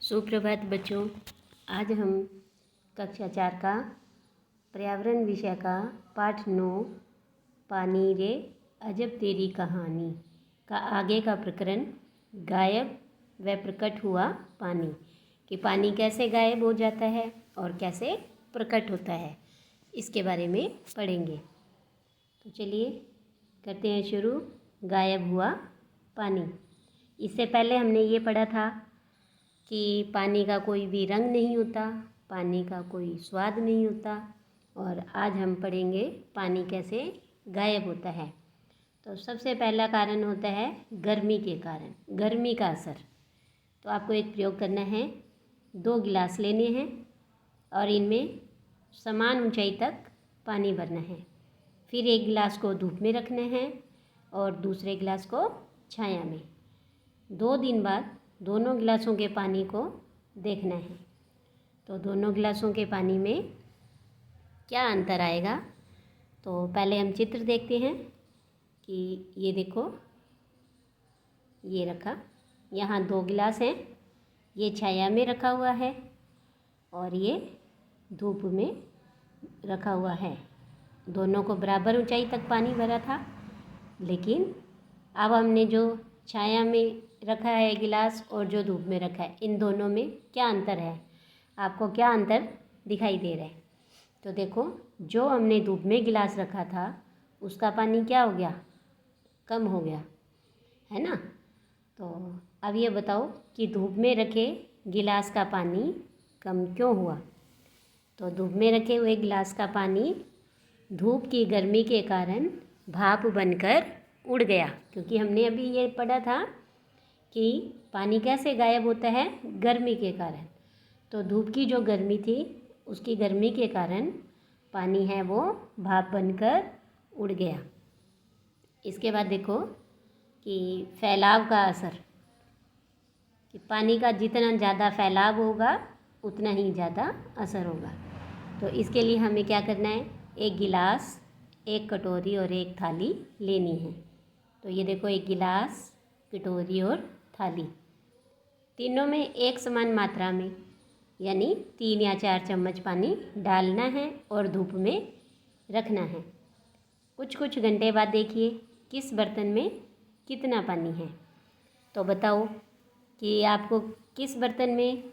सुप्रभात बच्चों। आज हम कक्षा 4 का पर्यावरण विषय का पाठ 9 पानी रे अजब तेरी कहानी का आगे का प्रकरण गायब व प्रकट हुआ पानी कि पानी कैसे गायब हो जाता है और कैसे प्रकट होता है, इसके बारे में पढ़ेंगे। तो चलिए करते हैं शुरू। गायब हुआ पानी। इससे पहले हमने ये पढ़ा था कि पानी का कोई भी रंग नहीं होता, पानी का कोई स्वाद नहीं होता, और आज हम पढ़ेंगे पानी कैसे गायब होता है। तो सबसे पहला कारण होता है गर्मी के कारण, गर्मी का असर। तो आपको एक प्रयोग करना है। 2 गिलास लेने हैं और इनमें समान ऊंचाई तक पानी भरना है। फिर एक गिलास को धूप में रखना है और दूसरे गिलास को छाया में। 2 दिन बाद दोनों गिलासों के पानी को देखना है। तो दोनों गिलासों के पानी में क्या अंतर आएगा, तो पहले हम चित्र देखते हैं कि ये देखो, ये रखा, यहाँ 2 गिलास हैं, ये छाया में रखा हुआ है और ये धूप में रखा हुआ है। दोनों को बराबर ऊंचाई तक पानी भरा था, लेकिन अब हमने जो छाया में रखा है गिलास और जो धूप में रखा है, इन दोनों में क्या अंतर है, आपको क्या अंतर दिखाई दे रहा है? तो देखो, जो हमने धूप में गिलास रखा था उसका पानी क्या हो गया, कम हो गया, है ना। तो अब ये बताओ कि धूप में रखे गिलास का पानी कम क्यों हुआ? तो धूप में रखे हुए गिलास का पानी धूप की गर्मी के कारण भाप बनकर उड़ गया, क्योंकि हमने अभी ये पढ़ा था कि पानी कैसे गायब होता है, गर्मी के कारण। तो धूप की जो गर्मी थी, उसकी गर्मी के कारण पानी है वो भाप बनकर उड़ गया। इसके बाद देखो कि फैलाव का असर, कि पानी का जितना ज़्यादा फैलाव होगा उतना ही ज़्यादा असर होगा। तो इसके लिए हमें क्या करना है, एक गिलास, एक कटोरी और एक थाली लेनी है। तो ये देखो, एक गिलास, कटोरी और थाली, तीनों में एक समान मात्रा में यानी 3 या 4 चम्मच पानी डालना है और धूप में रखना है। कुछ कुछ घंटे बाद देखिए किस बर्तन में कितना पानी है। तो बताओ कि आपको किस बर्तन में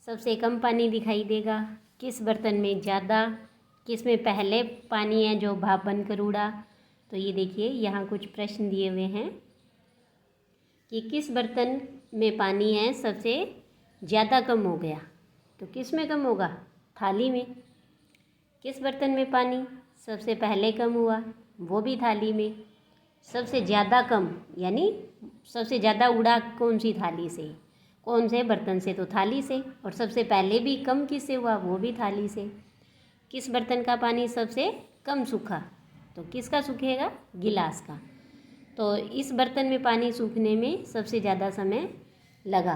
सबसे कम पानी दिखाई देगा, किस बर्तन में ज़्यादा, किस में पहले पानी है जो भाप बनकर उड़ा। तो ये देखिए, यहाँ कुछ प्रश्न दिए हुए हैं कि किस बर्तन में पानी है सबसे ज़्यादा कम हो गया। तो किस में कम होगा, थाली में। किस बर्तन में पानी सबसे पहले कम हुआ, वो भी थाली में। सबसे ज़्यादा कम यानी सबसे ज़्यादा उड़ा कौन सी थाली से, कौन से बर्तन से, तो थाली से। और सबसे पहले भी कम किससे हुआ, वो भी थाली से। किस बर्तन का पानी सबसे कम सूखा, तो किसका सूखेगा, गिलास का। तो इस बर्तन में पानी सूखने में सबसे ज़्यादा समय लगा,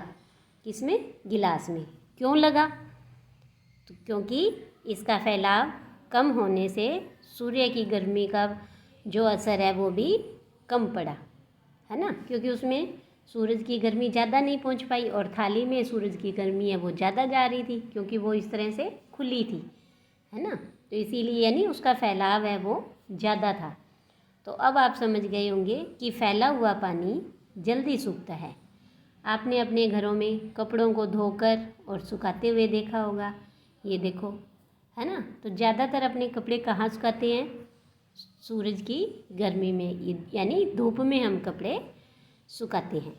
किसमें, गिलास में। क्यों लगा, तो क्योंकि इसका फैलाव कम होने से सूर्य की गर्मी का जो असर है वो भी कम पड़ा, है ना, क्योंकि उसमें सूरज की गर्मी ज़्यादा नहीं पहुंच पाई और थाली में सूरज की गर्मी है वो ज़्यादा जा रही थी, क्योंकि वो इस तरह से खुली थी, है ना। तो इसीलिए यानी उसका फैलाव है वो ज़्यादा था। तो अब आप समझ गए होंगे कि फैला हुआ पानी जल्दी सूखता है। आपने अपने घरों में कपड़ों को धोकर और सुखाते हुए देखा होगा, ये देखो, है ना। तो ज़्यादातर अपने कपड़े कहाँ सुखाते हैं, सूरज की गर्मी में, यानी धूप में हम कपड़े सुखाते हैं।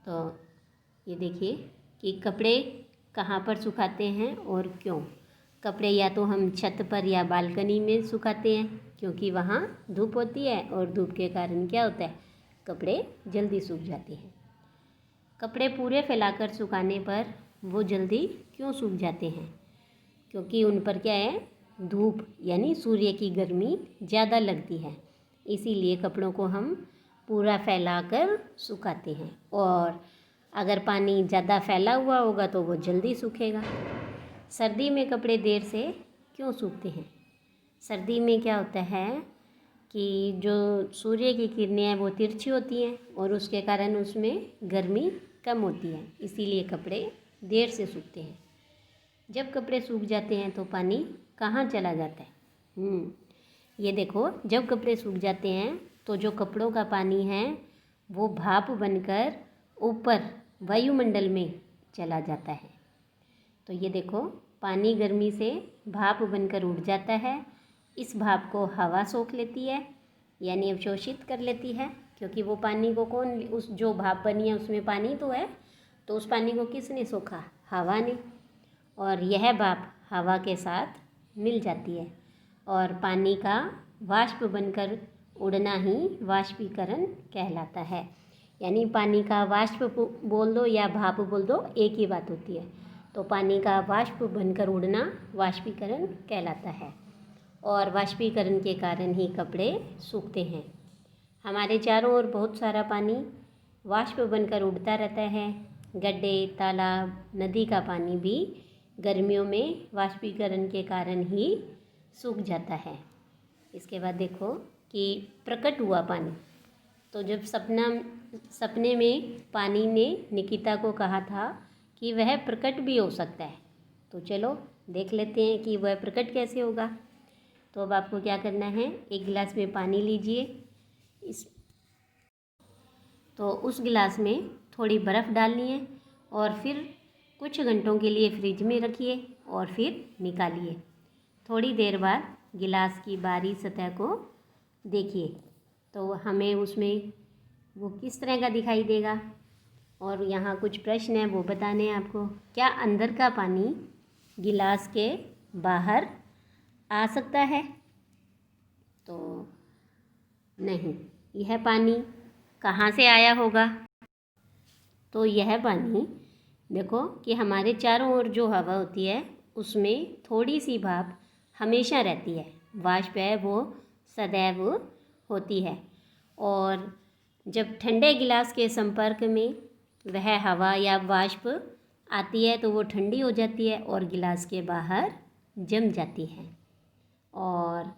तो ये देखिए कि कपड़े कहाँ पर सुखाते हैं और क्यों। कपड़े या तो हम छत पर या बालकनी में सुखाते हैं, क्योंकि वहाँ धूप होती है और धूप के कारण क्या होता है, कपड़े जल्दी सूख जाते हैं। कपड़े पूरे फैलाकर सुखाने पर वो जल्दी क्यों सूख जाते हैं, क्योंकि उन पर क्या है, धूप यानी सूर्य की गर्मी ज़्यादा लगती है। इसीलिए कपड़ों को हम पूरा फैलाकर सुखाते हैं। और अगर पानी ज़्यादा फैला हुआ होगा तो वो जल्दी सूखेगा। सर्दी में कपड़े देर से क्यों सूखते हैं? सर्दी में क्या होता है कि जो सूर्य की किरणें हैं वो तिरछी होती हैं और उसके कारण उसमें गर्मी कम होती है, इसीलिए कपड़े देर से सूखते हैं। जब कपड़े सूख जाते हैं तो पानी कहाँ चला जाता है? ये देखो, जब कपड़े सूख जाते हैं तो जो कपड़ों का पानी है वो भाप बनकर ऊपर वायुमंडल में चला जाता है। तो ये देखो, पानी गर्मी से भाप बनकर उड़ जाता है। इस भाप को हवा सोख लेती है, यानी अवशोषित कर लेती है, क्योंकि वो पानी को कौन, उस जो भाप बनी है उसमें पानी तो है, तो उस पानी को किसने सोखा? हवा ने। और यह भाप हवा के साथ मिल जाती है और पानी का वाष्प बनकर उड़ना ही वाष्पीकरण कहलाता है। यानी पानी का वाष्प बोल दो या भाप बोल दो, एक ही बात होती है। तो पानी का वाष्प बनकर उड़ना वाष्पीकरण कहलाता है और वाष्पीकरण के कारण ही कपड़े सूखते हैं। हमारे चारों ओर बहुत सारा पानी वाष्प बनकर उड़ता रहता है। गड्ढे, तालाब, नदी का पानी भी गर्मियों में वाष्पीकरण के कारण ही सूख जाता है। इसके बाद देखो कि प्रकट हुआ पानी। तो जब सपने में पानी ने निकिता को कहा था कि वह प्रकट भी हो सकता है, तो चलो देख लेते हैं कि वह प्रकट कैसे होगा। तो अब आपको क्या करना है, एक गिलास में पानी लीजिए। तो उस गिलास में थोड़ी बर्फ़ डालनी है और फिर कुछ घंटों के लिए फ्रिज में रखिए और फिर निकालिए। थोड़ी देर बाद गिलास की बाहरी सतह को देखिए तो हमें उसमें वो किस तरह का दिखाई देगा। और यहाँ कुछ प्रश्न हैं, वो बताने हैं आपको। क्या अंदर का पानी गिलास के बाहर आ सकता है? तो नहीं। यह पानी कहाँ से आया होगा? तो यह पानी देखो कि हमारे चारों ओर जो हवा होती है उसमें थोड़ी सी भाप हमेशा रहती है, वाष्प है वो सदैव होती है। और जब ठंडे गिलास के संपर्क में वह हवा या वाष्प आती है तो वो ठंडी हो जाती है और गिलास के बाहर जम जाती है, और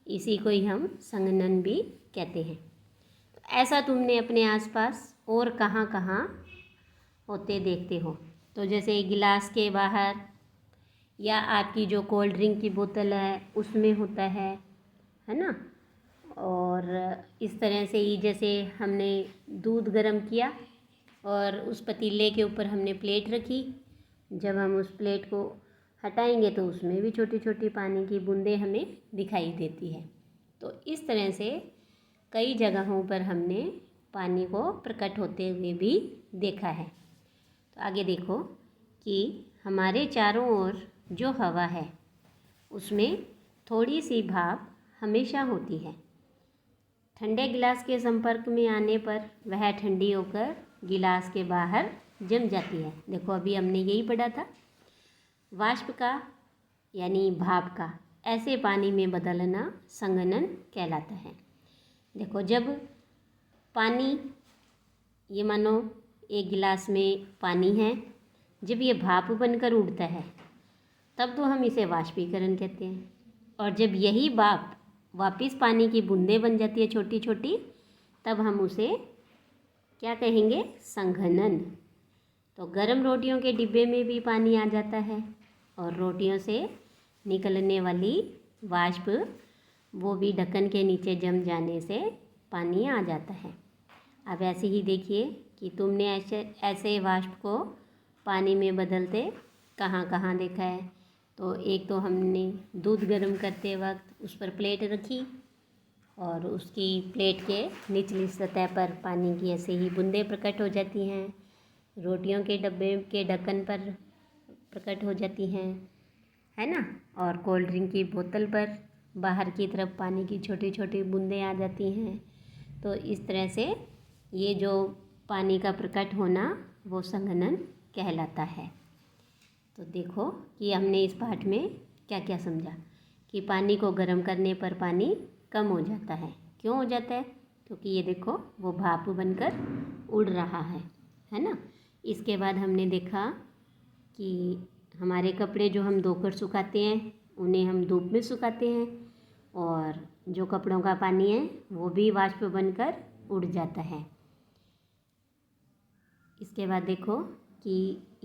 इसी को ही हम संघनन भी कहते हैं। तो ऐसा तुमने अपने आसपास और कहाँ कहाँ होते देखते हो? तो जैसे गिलास के बाहर या आपकी जो कोल्ड ड्रिंक की बोतल है उसमें होता है ना। और इस तरह से ही जैसे हमने दूध गर्म किया और उस पतीले के ऊपर हमने प्लेट रखी, जब हम उस प्लेट को हटाएंगे तो उसमें भी छोटी छोटी पानी की बूंदें हमें दिखाई देती है। तो इस तरह से कई जगहों पर हमने पानी को प्रकट होते हुए भी देखा है। तो आगे देखो कि हमारे चारों ओर जो हवा है उसमें थोड़ी सी भाप हमेशा होती है। ठंडे गिलास के संपर्क में आने पर वह ठंडी होकर गिलास के बाहर जम जाती है। देखो अभी हमने यही पढ़ा था। वाष्प का यानी भाप का ऐसे पानी में बदलना संघनन कहलाता है। देखो जब पानी, ये मानो एक गिलास में पानी है, जब ये भाप बनकर उड़ता है तब तो हम इसे वाष्पीकरण कहते हैं। और जब यही भाप वापस पानी की बूंदें बन जाती है छोटी छोटी, तब हम उसे क्या कहेंगे? संघनन। तो गर्म रोटियों के डिब्बे में भी पानी आ जाता है और रोटियों से निकलने वाली वाष्प वो भी ढक्कन के नीचे जम जाने से पानी आ जाता है। अब ऐसे ही देखिए कि तुमने ऐसे वाष्प को पानी में बदलते कहाँ कहाँ देखा है। तो एक तो हमने दूध गर्म करते वक्त उस पर प्लेट रखी और उसकी प्लेट के निचली सतह पर पानी की ऐसे ही बूंदें प्रकट हो जाती हैं। रोटियों के डब्बे के ढक्कन पर प्रकट हो जाती हैं, है ना। और कोल्ड ड्रिंक की बोतल पर बाहर की तरफ पानी की छोटी छोटी बूंदें आ जाती हैं। तो इस तरह से ये जो पानी का प्रकट होना वो संघनन कहलाता है। तो देखो कि हमने इस पाठ में क्या क्या समझा कि पानी को गर्म करने पर पानी कम हो जाता है। क्यों हो जाता है? क्योंकि ये देखो वो भाप बनकर उड़ रहा है ना। इसके बाद हमने देखा कि हमारे कपड़े जो हम धोकर सुखाते हैं उन्हें हम धूप में सुखाते हैं, और जो कपड़ों का पानी है वो भी वाष्प बनकर उड़ जाता है। इसके बाद देखो कि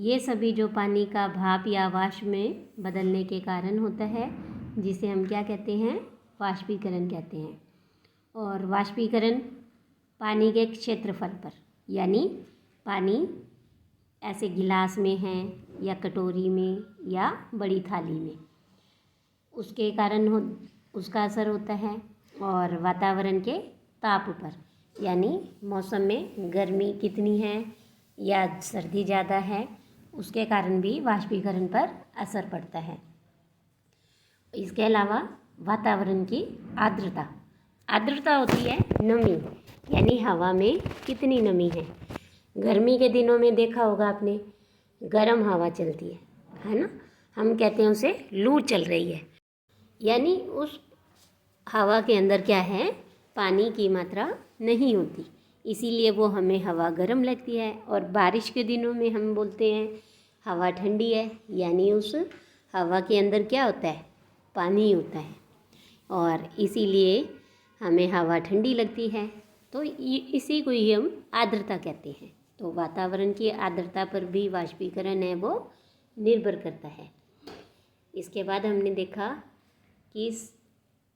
ये सभी जो पानी का भाप या वाष्प में बदलने के कारण होता है, जिसे हम क्या कहते हैं, वाष्पीकरण कहते हैं। और वाष्पीकरण पानी के क्षेत्रफल पर, यानी पानी ऐसे गिलास में है या कटोरी में या बड़ी थाली में, उसके कारण उसका असर होता है। और वातावरण के ताप पर, यानी मौसम में गर्मी कितनी है या सर्दी ज़्यादा है, उसके कारण भी वाष्पीकरण पर असर पड़ता है। इसके अलावा वातावरण की आर्द्रता, आर्द्रता होती है नमी, यानी हवा में कितनी नमी है। गर्मी के दिनों में देखा होगा आपने, गर्म हवा चलती है ना, हम कहते हैं उसे लू चल रही है, यानी उस हवा के अंदर क्या है, पानी की मात्रा नहीं होती, इसीलिए वो हमें हवा गर्म लगती है। और बारिश के दिनों में हम बोलते हैं हवा ठंडी है, यानी उस हवा के अंदर क्या होता है, पानी होता है, और इसीलिए हमें हवा ठंडी लगती है। तो इसी को ही हम आर्द्रता कहते हैं। तो वातावरण की आर्द्रता पर भी वाष्पीकरण है वो निर्भर करता है। इसके बाद हमने देखा कि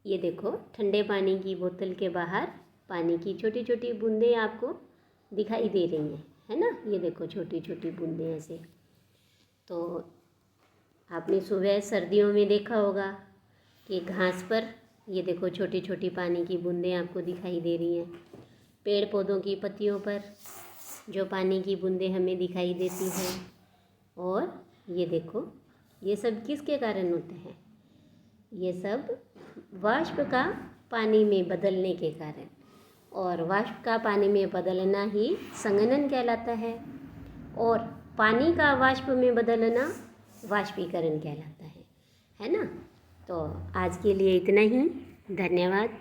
ये देखो ठंडे पानी की बोतल के बाहर पानी की छोटी छोटी बूंदें आपको दिखाई दे रही हैं, है ना, ये देखो छोटी छोटी बूंदें ऐसे। तो आपने सुबह सर्दियों में देखा होगा कि घास पर ये देखो छोटी छोटी पानी की बूंदें आपको दिखाई दे रही हैं। पेड़ पौधों की पत्तियों पर जो पानी की बूंदें हमें दिखाई देती हैं। और ये देखो, ये सब किसके कारण होते हैं, ये सब वाष्प का पानी में बदलने के कारण। और वाष्प का पानी में बदलना ही संघनन कहलाता है, और पानी का वाष्प में बदलना वाष्पीकरण कहलाता है ना। तो आज के लिए इतना ही, धन्यवाद।